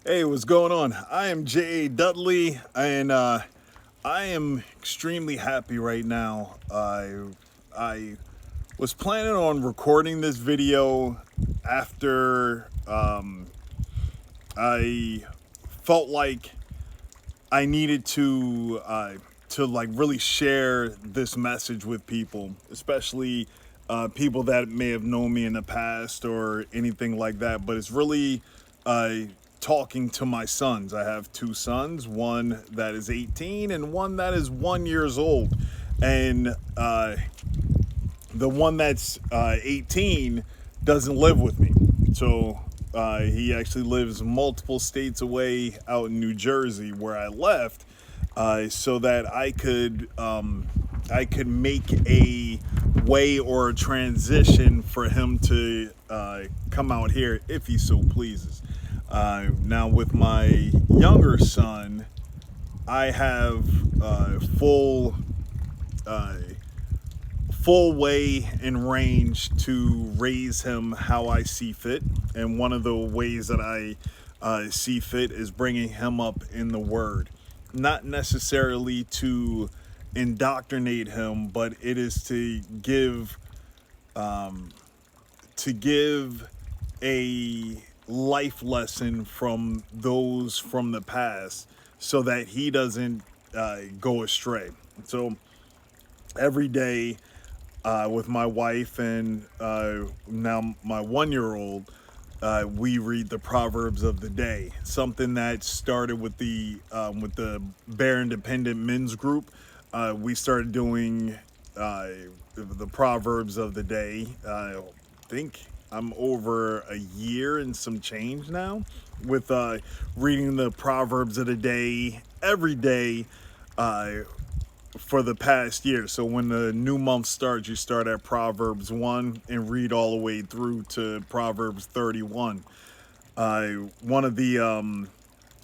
Hey, what's going on? I am Dudley, and I am extremely happy right now. I was planning on recording this video after I felt like I needed to like really share this message with people, especially people that may have known me in the past or anything like that. But it's really uh, talking to my sons. I have two sons, one that is 18 and one that is 1 years old, and the one that's 18 doesn't live with me. So he actually lives multiple states away out in New Jersey, where I left, so that I could make a way or a transition for him to come out here if he so pleases. Now with my younger son, I have uh, full way and range to raise him how I see fit. And one of the ways that I see fit is bringing him up in the Word, not necessarily to indoctrinate him, but it is to give a life lesson from those from the past, so that he doesn't go astray. So every day with my wife and now my 1 year old, we read the Proverbs of the day. Something that started with the Bear Independent Men's Group. We started doing the Proverbs of the day. I think I'm over a year and some change now with reading the Proverbs of the day every day uh, for the past year. So when the new month starts, you start at Proverbs 1 and read all the way through to Proverbs 31. One of the,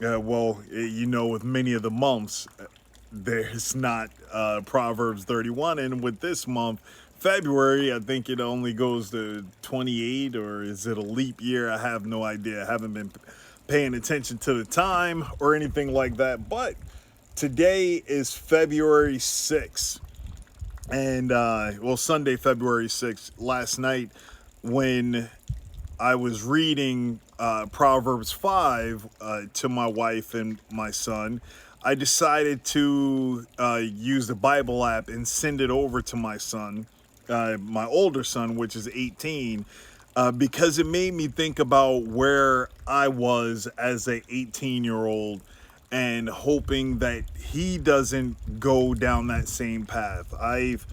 with many of the months, there's not Proverbs 31. And with this month, February, I think it only goes to 28, or is it a leap year? I have no idea. I haven't been paying attention to the time or anything like that. But today is February 6th. And, Sunday, February 6th, last night, when I was reading Proverbs 5 to my wife and my son, I decided to use the Bible app and send it over to my son, my older son, which is 18, because it made me think about where I was as a 18-year-old and hoping that he doesn't go down that same path. I've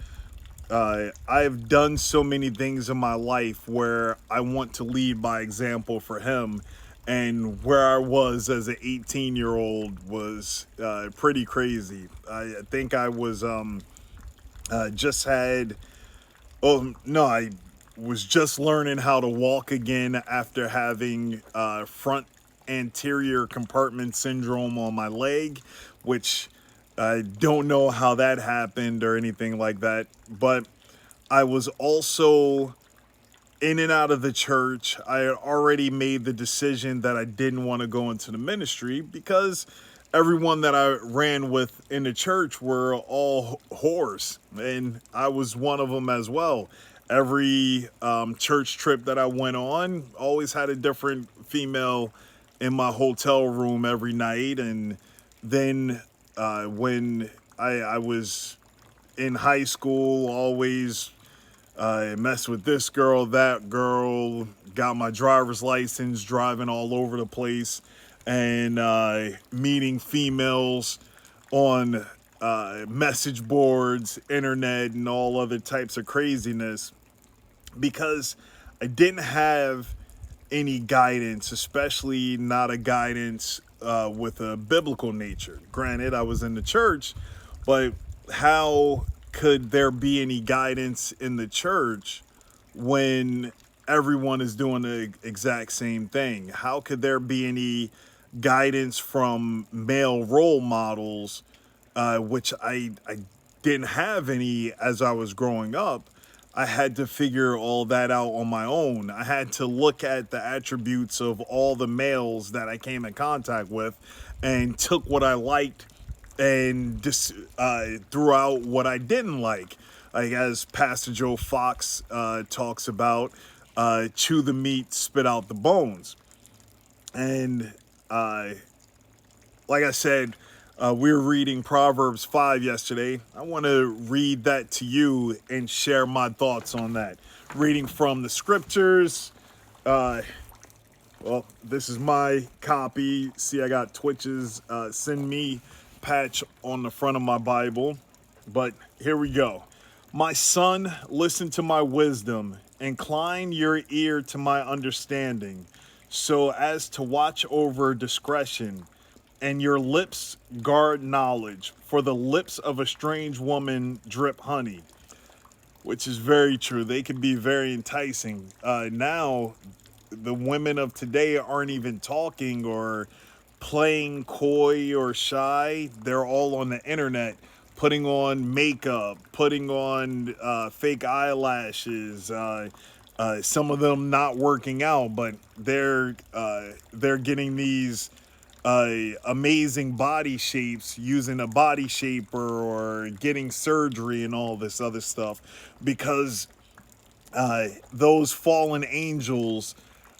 done so many things in my life where I want to lead by example for him, and where I was as an 18-year-old was pretty crazy. I think I was just had oh no I was just learning how to walk again after having front anterior compartment syndrome on my leg, which I don't know how that happened or anything like that. But I was also in and out of the church. I had already made the decision that I didn't want to go into the ministry because everyone that I ran with in the church were all whores, and I was one of them as well. Every church trip that I went on always had a different female in my hotel room every night. And then when I was in high school, always messed with this girl, that girl, got my driver's license, driving all over the place, and meeting females on message boards, internet, and all other types of craziness, because I didn't have any guidance, especially not a guidance with a biblical nature. Granted, I was in the church, but how could there be any guidance in the church when everyone is doing the exact same thing? How could there be any guidance from male role models, which I didn't have any as I was growing up? I had to figure all that out on my own. I had to look at the attributes of all the males that I came in contact with and took what I liked and just threw out what I didn't like. Like as Pastor Joe Fox talks about, chew the meat, spit out the bones. And uh, like I said, we were reading Proverbs 5 yesterday. I want to read that to you and share my thoughts on that. Reading from the scriptures. Well, this is my copy. See, I got Twitch's send me patch on the front of my Bible. But here we go. My son, listen to my wisdom. Incline your ear to my understanding, so as to watch over discretion, and your lips guard knowledge. For the lips of a strange woman drip honey, which is very true. They can be very enticing. Now, the women of today aren't even talking or playing coy or shy. They're all on the internet, putting on makeup, putting on fake eyelashes. Some of them not working out, but they're getting these amazing body shapes using a body shaper or getting surgery and all this other stuff because those fallen angels,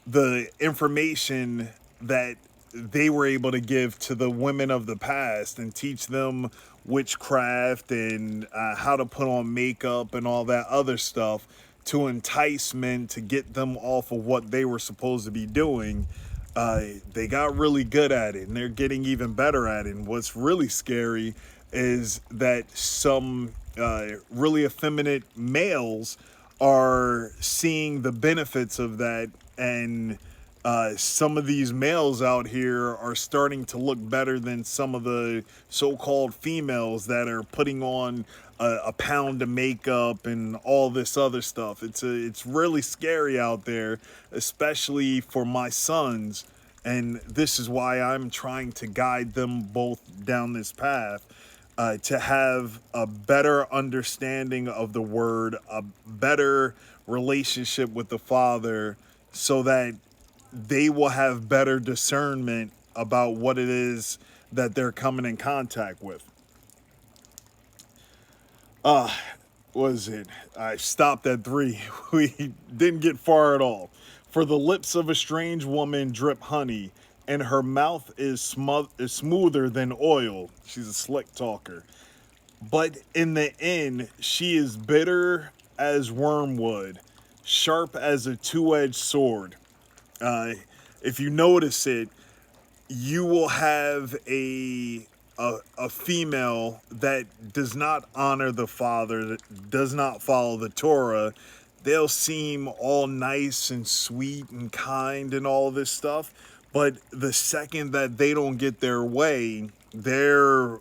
the information that they were able to give to the women of the past and teach them witchcraft and how to put on makeup and all that other stuff to entice men to get them off of what they were supposed to be doing. They got really good at it and they're getting even better at it. And what's really scary is that some really effeminate males are seeing the benefits of that, and some of these males out here are starting to look better than some of the so-called females that are putting on a pound of makeup and all this other stuff. It's really scary out there, especially for my sons, and this is why I'm trying to guide them both down this path. To have a better understanding of the word, a better relationship with the Father, so that they will have better discernment about what it is that they're coming in contact with. Was it? I stopped at 3. We didn't get far at all. For the lips of a strange woman drip honey, and her mouth is smoother than oil. She's a slick talker. But in the end, she is bitter as wormwood, sharp as a two-edged sword. If you notice it, you will have a female that does not honor the Father, that does not follow the Torah. They'll seem all nice and sweet and kind and all this stuff, but the second that they don't get their way, they're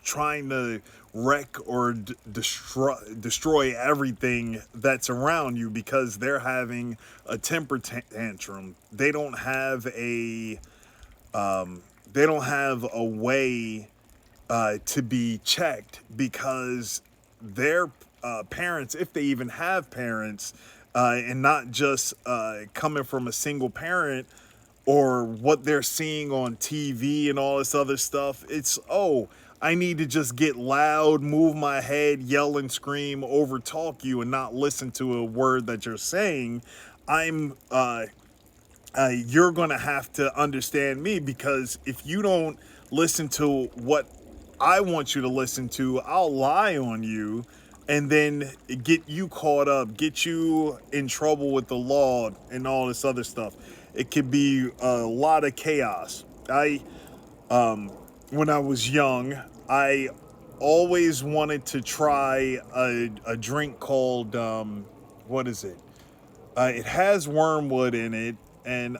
trying to wreck or destroy everything that's around you because they're having a temper tantrum. They don't have a way to be checked because their parents, if they even have parents, and not just coming from a single parent or what they're seeing on TV and all this other stuff. It's, oh, I need to just get loud, move my head, yell and scream, over talk you and not listen to a word that you're saying. You're going to have to understand me, because if you don't listen to what I want you to listen to, I'll lie on you and then get you caught up, get you in trouble with the law and all this other stuff. It could be a lot of chaos. When I was young, I always wanted to try a drink called, what is it? It has wormwood in it, and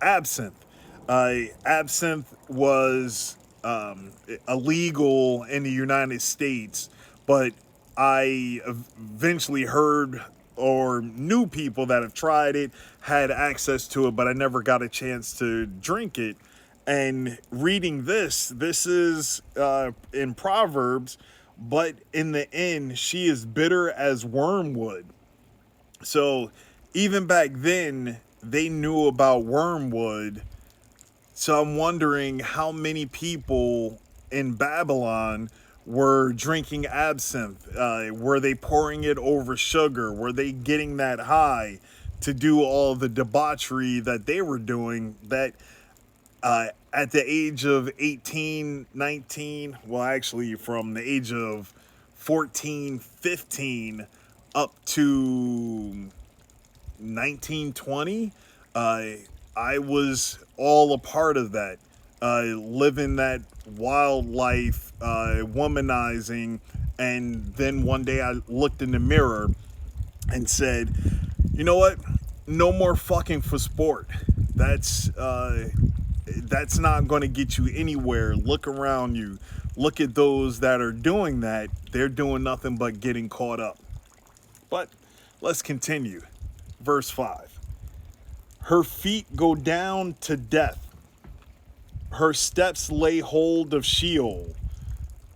absinthe. Absinthe was illegal in the United States, but I eventually heard or knew people that have tried it, had access to it, but I never got a chance to drink it. And reading this is in Proverbs, but in the end, she is bitter as wormwood. So even back then, they knew about wormwood. So I'm wondering how many people in Babylon were drinking absinthe. Were they pouring it over sugar? Were they getting that high to do all the debauchery that they were doing? That at the age of 18, 19, well, actually, from the age of 14, 15 up to 1920, uh, I was all a part of that, living that wild life, womanizing. And then one day I looked in the mirror and said, you know what? No more fucking for sport. That's that's not going to get you anywhere. Look around you. Look at those that are doing that. They're doing nothing but getting caught up. But let's continue. Verse 5. Her feet go down to death. Her steps lay hold of Sheol.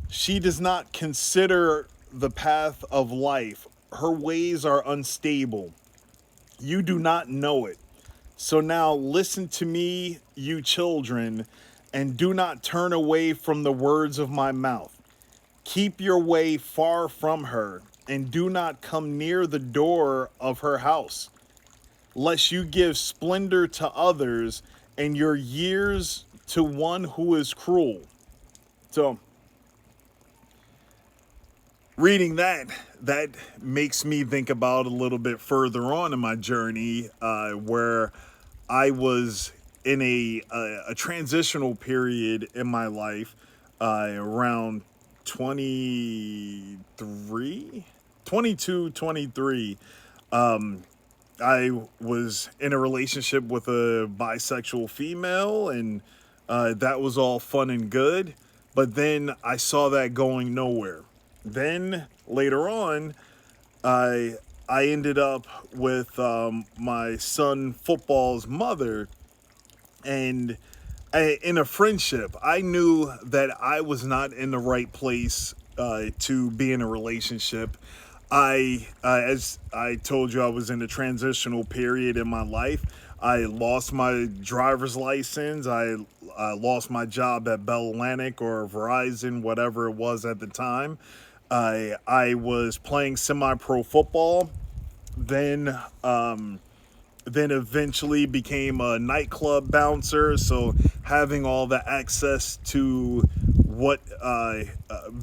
She does not consider the path of life. Her ways are unstable. You do not know it. So now listen to me, you children, and do not turn away from the words of my mouth. Keep your way far from her, and do not come near the door of her house, lest you give splendor to others and your years to one who is cruel. So, reading that makes me think about a little bit further on in my journey, where I was in a transitional period in my life, around 23, 22, 23. I was in a relationship with a bisexual female, and that was all fun and good. But then I saw that going nowhere. Then later on, I ended up with my son football's mother, and in a friendship. I knew that I was not in the right place to be in a relationship. As I told you, I was in a transitional period in my life. I lost my driver's license. I lost my job at Bell Atlantic or Verizon, whatever it was at the time. I was playing semi-pro football. Then then eventually became a nightclub bouncer. So having all the access to what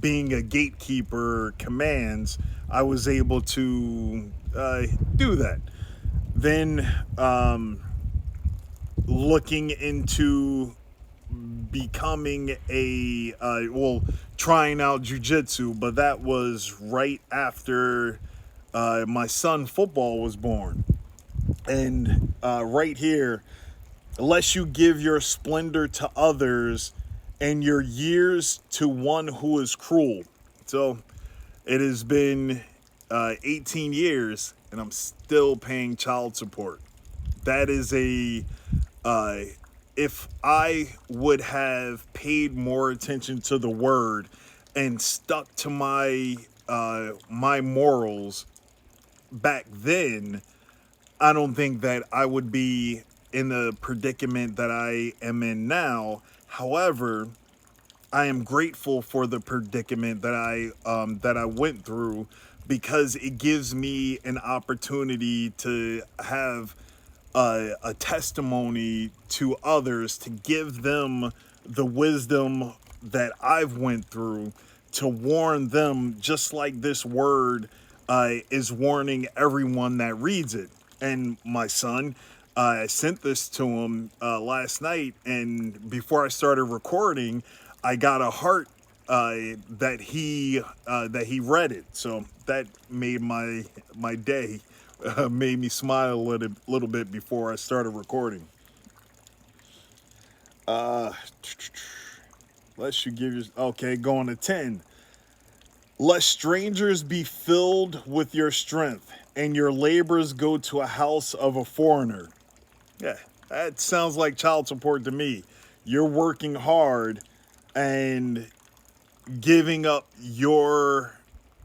being a gatekeeper commands, I was able to do that. Then looking into becoming trying out jujitsu, but that was right after my son football was born. And right here, unless you give your splendor to others and your years to one who is cruel. So it has been 18 years and I'm still paying child support. That is if I would have paid more attention to the word and stuck to my morals back then, I don't think that I would be in the predicament that I am in now. However, I am grateful for the predicament that I went through, because it gives me an opportunity to have a testimony to others, to give them the wisdom that I've went through, to warn them, just like this word is warning everyone that reads it. And my son, I sent this to him last night, and before I started recording, I got a heart that he read it. So that made my day, made me smile a little bit before I started recording. Lest you give your okay, going to 10. Let strangers be filled with your strength, and your labors go to a house of a foreigner. Yeah, that sounds like child support to me. You're working hard, and giving up your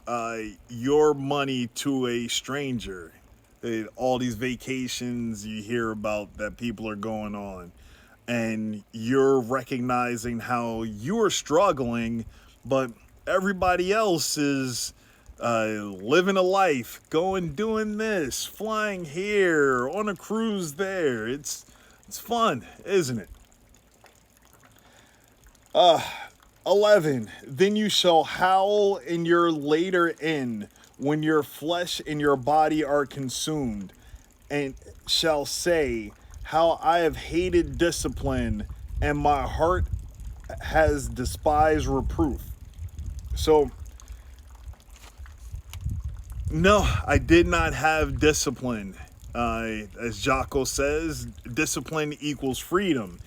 money to a stranger. All these vacations you hear about that people are going on, and you're recognizing how you're struggling, but everybody else is living a life, doing this, flying here, on a cruise there. It's fun, isn't it? 11. Then you shall howl in your later end when your flesh and your body are consumed, and shall say, how I have hated discipline, and my heart has despised reproof. So, no, I did not have discipline. As Jocko says, discipline equals freedom.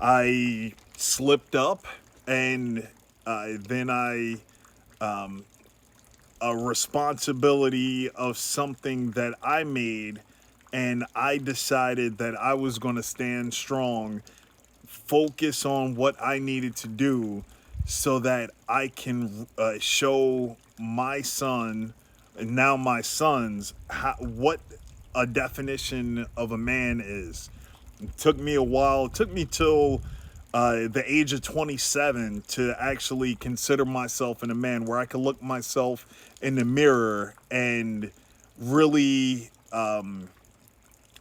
I slipped up, and then a responsibility of something that I made, and I decided that I was going to stand strong, focus on what I needed to do so that I can show my son, and now my sons, what a definition of a man is. It took me a while. It took me till the age of 27 to actually consider myself in a man where I could look myself in the mirror and really,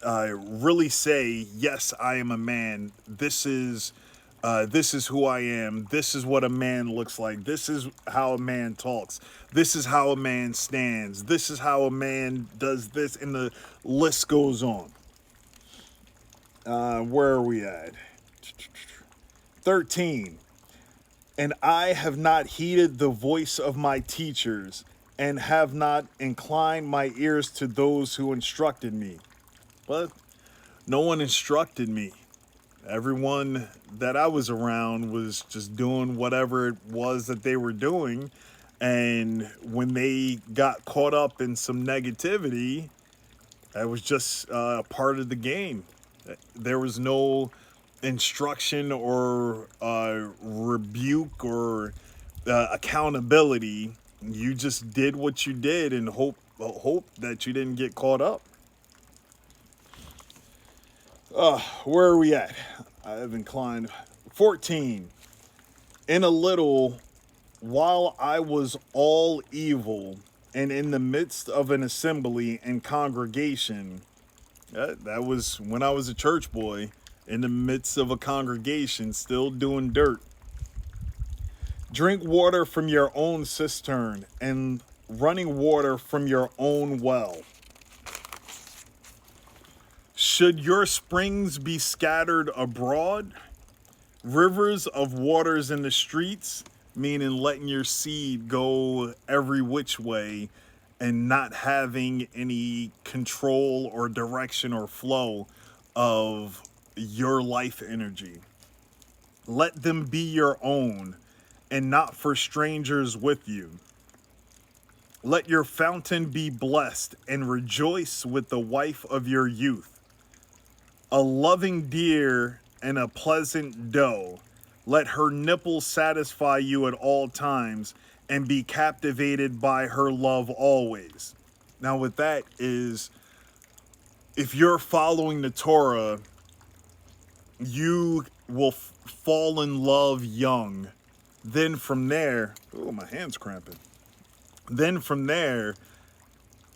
really say, yes, I am a man. This is who I am. This is what a man looks like. This is how a man talks. This is how a man stands. This is how a man does this, and the list goes on. Where are we at? 13. And I have not heeded the voice of my teachers, and have not inclined my ears to those who instructed me. But no one instructed me. Everyone that I was around was just doing whatever it was that they were doing. And when they got caught up in some negativity, that was just part of the game. There was no instruction or rebuke or accountability. You just did what you did and hope that you didn't get caught up. Where are we at? I have inclined. 14. In a little, while I was all evil, and in the midst of an assembly and congregation, that was when I was a church boy, in the midst of a congregation, still doing dirt. Drink water from your own cistern, and running water from your own well. Should your springs be scattered abroad, rivers of waters in the streets, meaning letting your seed go every which way and not having any control or direction or flow of your life energy. Let them be your own and not for strangers with you. Let your fountain be blessed, and rejoice with the wife of your youth. A loving deer and a pleasant doe. Let her nipples satisfy you at all times, and be captivated by her love always. Now, with that is, if you're following the Torah, you will fall in love young. Then from there, oh, my hand's cramping. Then from there,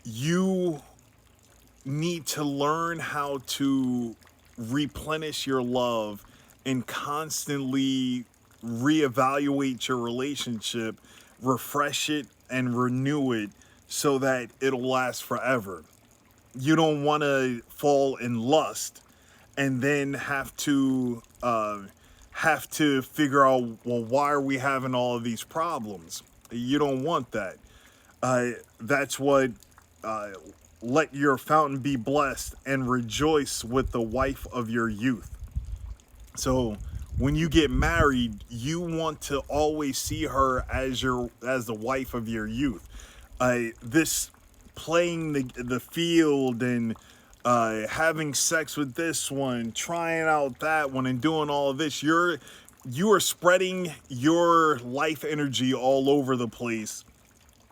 you need to learn how to replenish your love and constantly reevaluate your relationship, refresh it and renew it so that it'll last forever. You don't want to fall in lust and then have to figure out, well, why are we having all of these problems? You don't want that. That's what let your fountain be blessed, and rejoice with the wife of your youth. So when you get married, you want to always see her as the wife of your youth. This playing the field and having sex with this one, trying out that one, and doing all of this, you're you are spreading your life energy all over the place,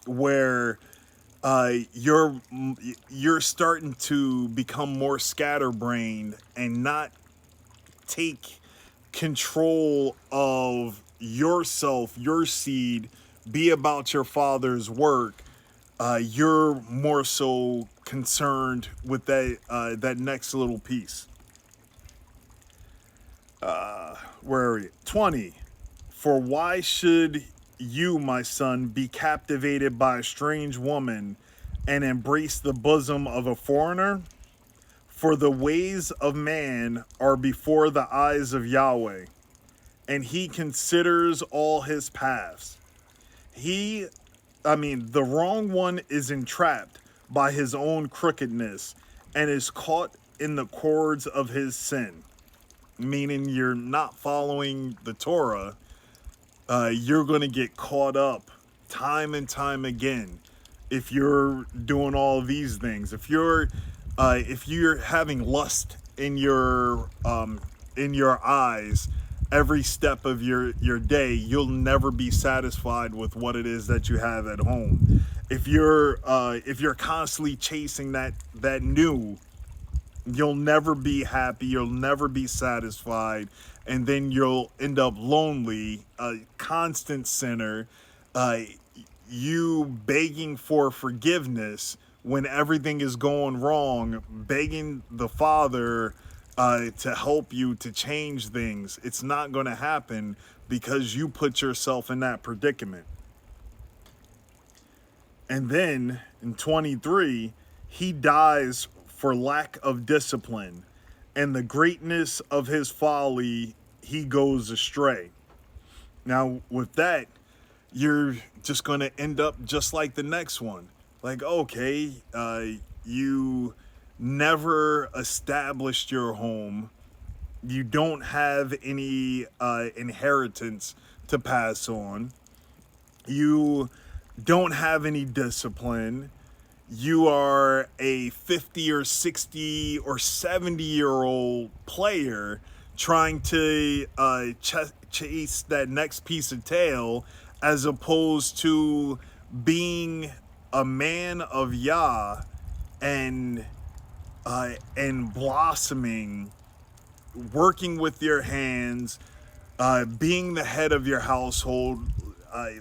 where you're starting to become more scatterbrained and not take control of yourself, your seed, be about your father's work. You're more so concerned with that next little piece. Where are you? 20. For why should you, my son, be captivated by a strange woman and embrace the bosom of a foreigner? For the ways of man are before the eyes of Yahweh, and he considers all his paths. He, the wrong one is entrapped by his own crookedness and is caught in the cords of his sin. Meaning you're not following the Torah, you're going to get caught up time and time again if you're doing all of these things. If you're having lust in your eyes every step of your day, you'll never be satisfied with what it is that you have at home. If you're constantly chasing that new, you'll never be happy, you'll never be satisfied, and then you'll end up lonely, a constant sinner, uh, you begging for forgiveness when everything is going wrong, begging the Father to help you to change things. It's not going to happen because you put yourself in that predicament. And then in 23, he dies for lack of discipline, and the greatness of his folly, he goes astray. Now, with that, you're just going to end up just like the next one. Like, okay, you never established your home. You don't have any inheritance to pass on. You don't have any discipline. You are a 50 or 60 or 70-year-old player trying to chase that next piece of tail, as opposed to being a man of Yah and blossoming, working with your hands, being the head of your household,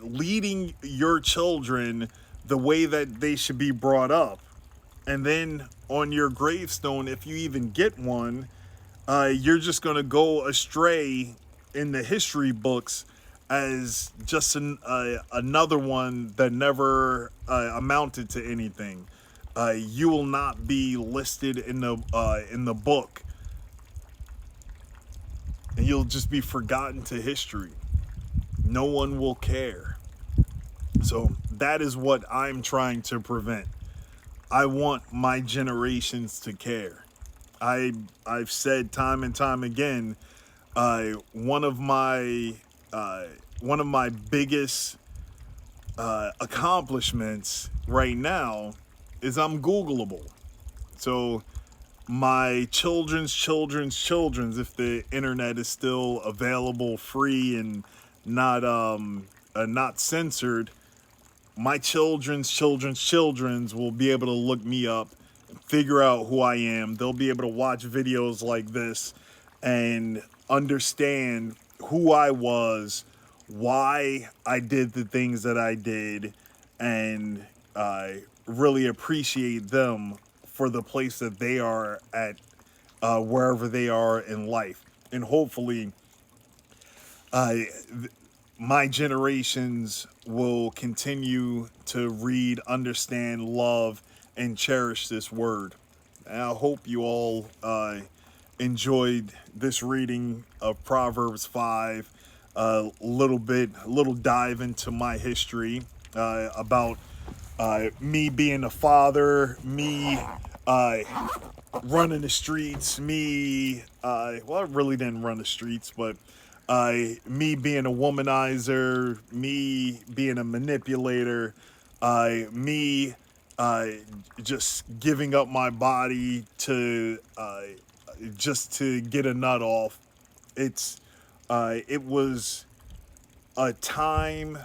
leading your children the way that they should be brought up. And then on your gravestone, if you even get one, you're just going to go astray in the history books as just another one that never amounted to anything. You will not be listed in the book, and you'll just be forgotten to history. No one will care. So that is what I'm trying to prevent. I want my generations to care. I've said time and time again, one of my biggest accomplishments right now is I'm Googleable. So my children's, if the internet is still available, free, and not censored, my children's will be able to look me up, figure out who I am. They'll be able to watch videos like this and understand who I was, why I did the things that I did, and really appreciate them for the place that they are at, wherever they are in life. And hopefully, my generations will continue to read, understand, love, and cherish this word. And I hope you all enjoyed this reading of Proverbs 5. A little dive into my history, about me being a father, me running the streets, well, I really didn't run the streets, but me being a womanizer, me being a manipulator, me just giving up my body to just to get a nut off. It's It was a time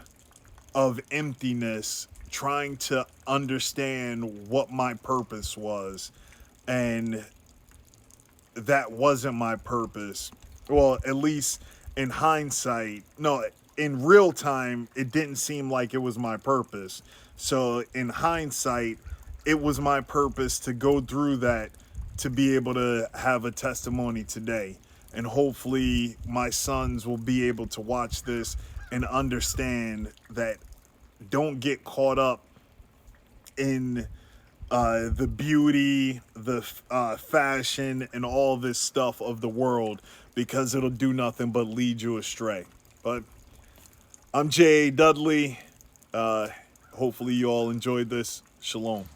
of emptiness, trying to understand what my purpose was. And that wasn't my purpose. Well, at least in hindsight, no, in real time, it didn't seem like it was my purpose. So in hindsight, it was my purpose to go through that to be able to have a testimony today. And hopefully, my sons will be able to watch this and understand that don't get caught up in the beauty, the fashion, and all this stuff of the world, because it'll do nothing but lead you astray. But I'm J.A. Dudley. Uh, Hopefully, you all enjoyed this. Shalom.